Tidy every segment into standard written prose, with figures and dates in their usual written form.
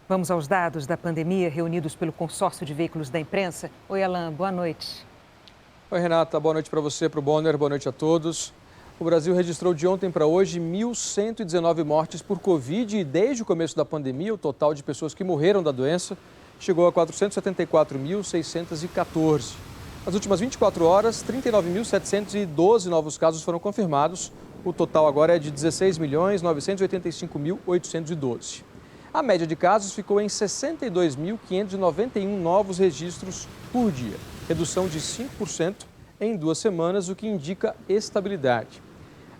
Vamos aos dados da pandemia reunidos pelo consórcio de veículos da imprensa. Oi, Alan, boa noite. Oi, Renata, boa noite para você, para o Bonner, boa noite a todos. O Brasil registrou de ontem para hoje 1.119 mortes por Covid e desde o começo da pandemia o total de pessoas que morreram da doença chegou a 474.614. Nas últimas 24 horas, 39.712 novos casos foram confirmados. O total agora é de 16.985.812. A média de casos ficou em 62.591 novos registros por dia, redução de 5% em 2 semanas, o que indica estabilidade.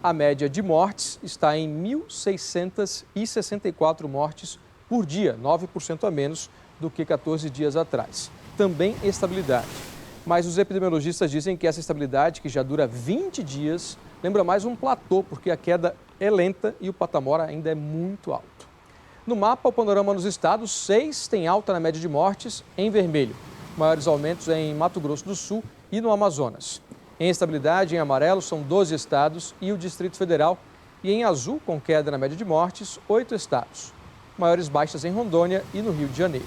A média de mortes está em 1.664 mortes por dia, 9% a menos do que 14 dias atrás. Também estabilidade. Mas os epidemiologistas dizem que essa estabilidade, que já dura 20 dias, lembra mais um platô, porque a queda é lenta e o patamar ainda é muito alto. No mapa, o panorama nos estados, 6 tem alta na média de mortes em vermelho. Maiores aumentos em Mato Grosso do Sul e no Amazonas. Em estabilidade, em amarelo, são 12 estados e o Distrito Federal. E em azul, com queda na média de mortes, 8 estados. Maiores baixas em Rondônia e no Rio de Janeiro.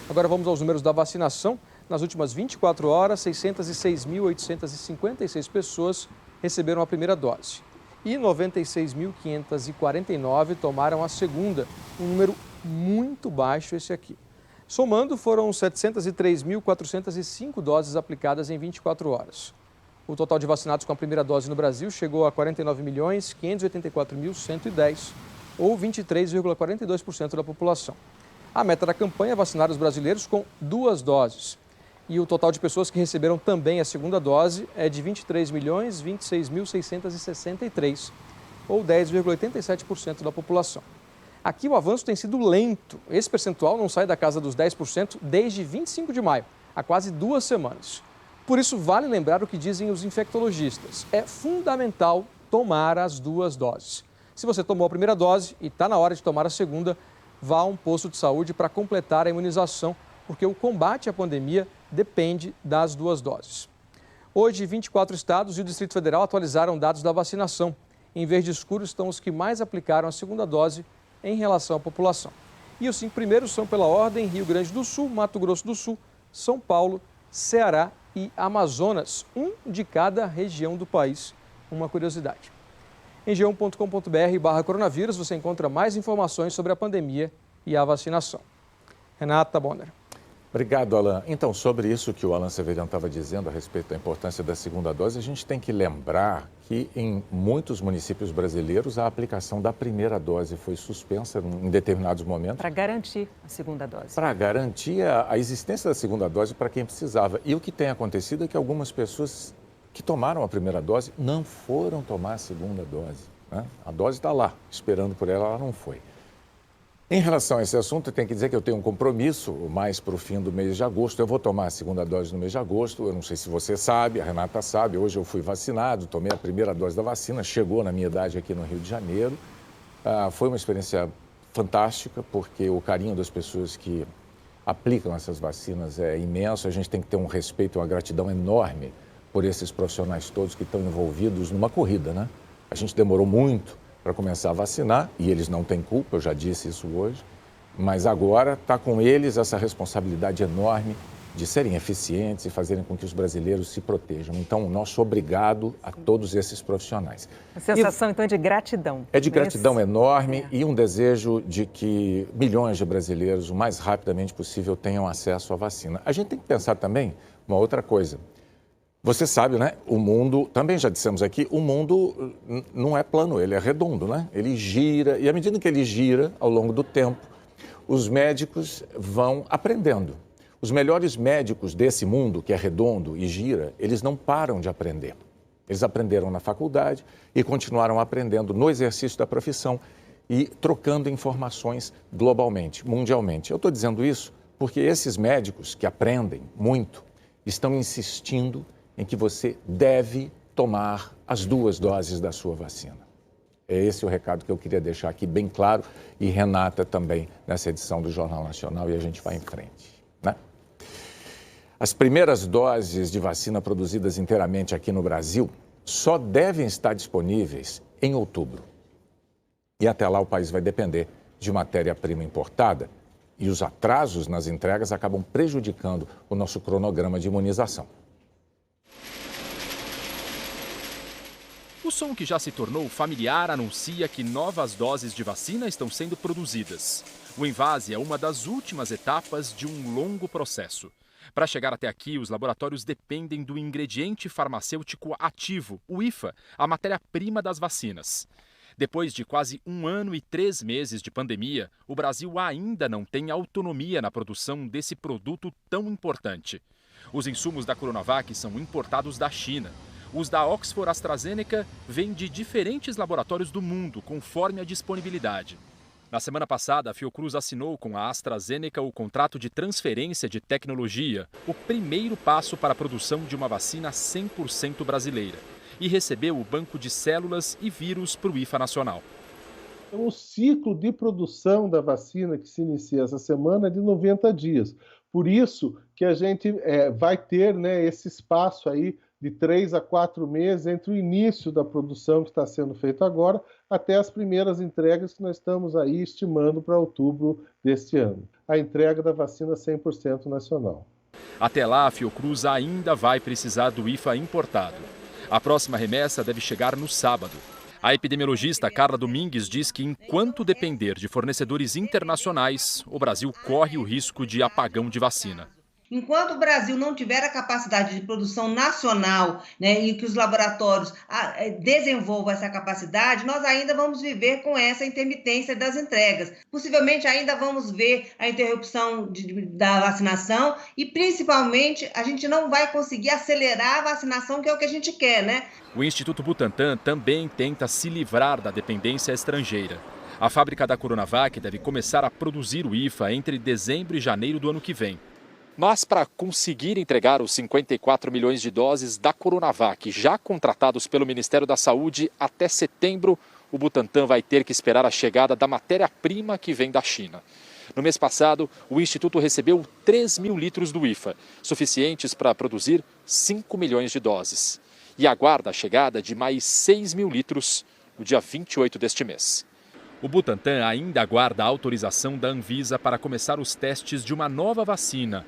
Agora vamos aos números da vacinação. Nas últimas 24 horas, 606.856 pessoas receberam a primeira dose. E 96.549 tomaram a segunda, um número muito baixo esse aqui. Somando, foram 703.405 doses aplicadas em 24 horas. O total de vacinados com a primeira dose no Brasil chegou a 49.584.110, ou 23,42% da população. A meta da campanha é vacinar os brasileiros com 2 doses. E o total de pessoas que receberam também a segunda dose é de 23.026.663, ou 10,87% da população. Aqui o avanço tem sido lento. Esse percentual não sai da casa dos 10% desde 25 de maio, há quase 2 semanas. Por isso, vale lembrar o que dizem os infectologistas. É fundamental tomar as 2 doses. Se você tomou a primeira dose e está na hora de tomar a segunda, vá a um posto de saúde para completar a imunização, porque o combate à pandemia depende das 2 doses. Hoje, 24 estados e o Distrito Federal atualizaram dados da vacinação. Em verde escuro estão os que mais aplicaram a segunda dose em relação à população. E os 5 primeiros são pela ordem: Rio Grande do Sul, Mato Grosso do Sul, São Paulo, Ceará e Amazonas, um de cada região do país. Uma curiosidade. Em g1.com.br/coronavírus você encontra mais informações sobre a pandemia e a vacinação. Renata, Bonner. Obrigado, Alan. Então, sobre isso que o Alan Severiano estava dizendo a respeito da importância da segunda dose, a gente tem que lembrar que em muitos municípios brasileiros a aplicação da primeira dose foi suspensa em determinados momentos. Para garantir a segunda dose. Para garantir a existência da segunda dose para quem precisava. E o que tem acontecido é que algumas pessoas que tomaram a primeira dose não foram tomar a segunda dose, né? A dose está lá, esperando por ela, ela não foi. Em relação a esse assunto, eu tenho que dizer que eu tenho um compromisso mais para o fim do mês de agosto. Eu vou tomar a segunda dose no mês de agosto. Eu não sei se você sabe, a Renata sabe. Hoje eu fui vacinado, tomei a primeira dose da vacina, chegou na minha idade aqui no Rio de Janeiro. Foi uma experiência fantástica, porque o carinho das pessoas que aplicam essas vacinas é imenso. A gente tem que ter um respeito, uma gratidão enorme por esses profissionais todos que estão envolvidos numa corrida, né? A gente demorou muito para começar a vacinar, e eles não têm culpa, eu já disse isso hoje, mas agora está com eles essa responsabilidade enorme de serem eficientes e fazerem com que os brasileiros se protejam. Então, nosso obrigado a todos esses profissionais. A sensação, então, é de gratidão. É de gratidão enorme e um desejo de que milhões de brasileiros, o mais rapidamente possível, tenham acesso à vacina. A gente tem que pensar também uma outra coisa. Você sabe, né? O mundo, também já dissemos aqui, o mundo não é plano, ele é redondo, né? Ele gira, e à medida que ele gira, ao longo do tempo, os médicos vão aprendendo. Os melhores médicos desse mundo, que é redondo e gira, eles não param de aprender. Eles aprenderam na faculdade e continuaram aprendendo no exercício da profissão e trocando informações globalmente, mundialmente. Eu estou dizendo isso porque esses médicos que aprendem muito estão insistindo em que você deve tomar as 2 doses da sua vacina. É esse o recado que eu queria deixar aqui bem claro, e Renata também nessa edição do Jornal Nacional, e a gente vai em frente, né? As primeiras doses de vacina produzidas inteiramente aqui no Brasil só devem estar disponíveis em outubro. E até lá o país vai depender de matéria-prima importada e os atrasos nas entregas acabam prejudicando o nosso cronograma de imunização. O som que já se tornou familiar anuncia que novas doses de vacina estão sendo produzidas. O Envase é uma das últimas etapas de um longo processo. Para chegar até aqui, os laboratórios dependem do ingrediente farmacêutico ativo, o IFA, a matéria-prima das vacinas. Depois de quase 1 ano e 3 meses de pandemia, o Brasil ainda não tem autonomia na produção desse produto tão importante. Os insumos da Coronavac são importados da China. Os da Oxford AstraZeneca vêm de diferentes laboratórios do mundo, conforme a disponibilidade. Na semana passada, a Fiocruz assinou com a AstraZeneca o contrato de transferência de tecnologia, o primeiro passo para a produção de uma vacina 100% brasileira, e recebeu o banco de células e vírus para o IFA nacional. O ciclo de produção da vacina que se inicia essa semana é de 90 dias. Por isso que a gente vai ter, né, esse espaço aí de 3 a 4 meses entre o início da produção que está sendo feita agora até as primeiras entregas que nós estamos aí estimando para outubro deste ano. A entrega da vacina 100% nacional. Até lá, a Fiocruz ainda vai precisar do IFA importado. A próxima remessa deve chegar no sábado. A epidemiologista Carla Domingues diz que, enquanto depender de fornecedores internacionais, o Brasil corre o risco de apagão de vacina. Enquanto o Brasil não tiver a capacidade de produção nacional, né, e que os laboratórios desenvolvam essa capacidade, nós ainda vamos viver com essa intermitência das entregas. Possivelmente ainda vamos ver a interrupção da vacinação e, principalmente, a gente não vai conseguir acelerar a vacinação, que é o que a gente quer, né? O Instituto Butantan também tenta se livrar da dependência estrangeira. A fábrica da Coronavac deve começar a produzir o IFA entre dezembro e janeiro do ano que vem. Mas para conseguir entregar os 54 milhões de doses da Coronavac já contratados pelo Ministério da Saúde até setembro, o Butantan vai ter que esperar a chegada da matéria-prima que vem da China. No mês passado, o Instituto recebeu 3 mil litros do IFA, suficientes para produzir 5 milhões de doses. E aguarda a chegada de mais 6 mil litros no dia 28 deste mês. O Butantan ainda aguarda a autorização da Anvisa para começar os testes de uma nova vacina,